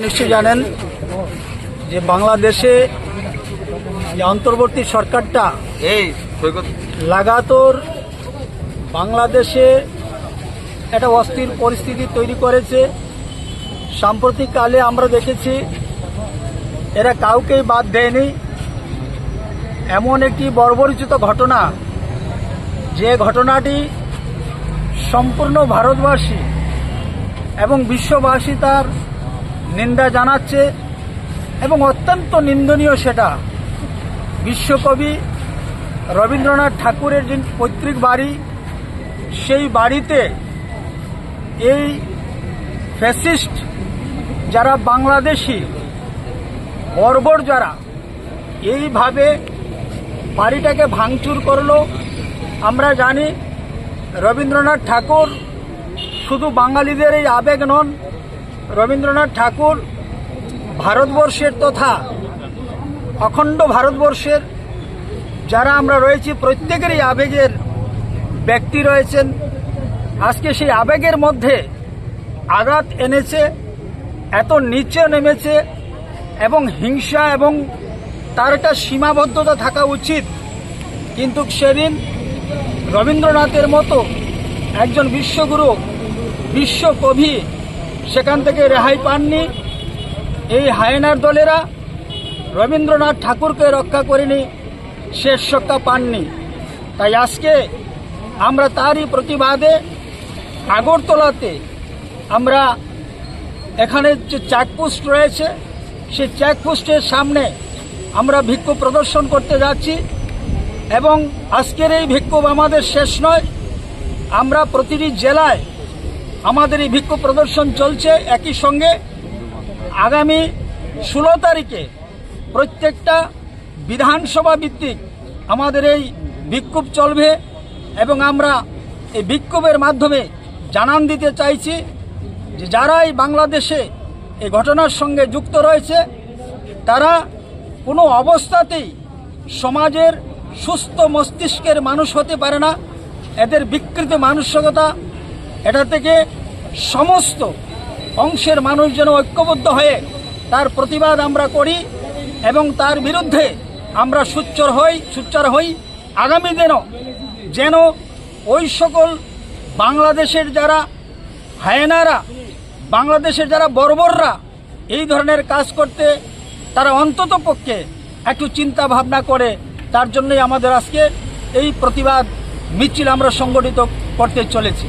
নিশ্চয় জানেন যে বাংলাদেশে যে অন্তর্বর্তী সরকারটা লাগাতার বাংলাদেশে একটা অস্থির পরিস্থিতি তৈরি করেছে। সাম্প্রতিককালে আমরা দেখেছি এরা কাউকেই বাদ দেয়নি। এমন একটি বর্বরোচিত ঘটনা, যে ঘটনাটি সম্পূর্ণ ভারতবাসী এবং বিশ্ববাসী তার নিন্দা জানাচ্ছে এবং অত্যন্ত নিন্দনীয়। সেটা বিশ্বকবি রবীন্দ্রনাথ ঠাকুরের যে পৈতৃক বাড়ি, সেই বাড়িতে এই ফ্যাসিস্ট যারা বাংলাদেশি বর্বর যারা এইভাবে বাড়িটাকে ভাঙচুর করলো। আমরা জানি রবীন্দ্রনাথ ঠাকুর শুধু বাঙালিদের এই আবেগ নন, রবীন্দ্রনাথ ঠাকুর ভারতবর্ষের তথা অখণ্ড ভারতবর্ষের যারা আমরা রয়েছি প্রত্যেকেরই আবেগের ব্যক্তি রয়েছেন। আজকে সেই আবেগের মধ্যে আঘাত এনেছে, এত নিচে নেমেছে এবং হিংসা এবং তার একটা সীমাবদ্ধতা থাকা উচিত। কিন্তু সেদিন রবীন্দ্রনাথের মতো একজন বিশ্বগুরু, বিশ্বকবি সেখান থেকে রেহাই পাননি। এই হায়নার দলেরা রবীন্দ্রনাথ ঠাকুরকে রক্ষা করেনি, শেষ রক্ষা পাননি। তাই আজকে আমরা তারই প্রতিবাদে আগরতলাতে আমরা এখানে যে চেকপোস্ট রয়েছে সেই চেকপোস্টের সামনে আমরা বিক্ষোভ প্রদর্শন করতে যাচ্ছি। এবং আজকের এই বিক্ষোভ আমাদের শেষ নয়, আমরা প্রতিটি জেলায় আমাদের এই বিক্ষোভ প্রদর্শন চলছে। একই সঙ্গে আগামী 16 তারিখে প্রত্যেকটা বিধানসভা ভিত্তিক আমাদের এই বিক্ষোভ চলবে এবং আমরা এই বিক্ষোভের মাধ্যমে জানান দিতে চাইছি যে যারা এই বাংলাদেশে এই ঘটনার সঙ্গে যুক্ত রয়েছে তারা কোনো অবস্থাতেই সমাজের সুস্থ মস্তিষ্কের মানুষ হতে পারে না। এদের বিকৃত মানসিকতা, এটা থেকে সমস্ত অংশের মানুষ যেন ঐক্যবদ্ধ হয়ে তার প্রতিবাদ আমরা করি এবং তার বিরুদ্ধে আমরা সোচ্চার হই। আগামী দিনও যেন ওই সকল বাংলাদেশের যারা হায়নারা, বাংলাদেশের যারা বর্বররা এই ধরনের কাজ করতে তারা অন্তত পক্ষে একটু চিন্তা ভাবনা করে। তার জন্যই আমাদের আজকে এই প্রতিবাদ মিছিল আমরা সংগঠিত করতে চলেছি।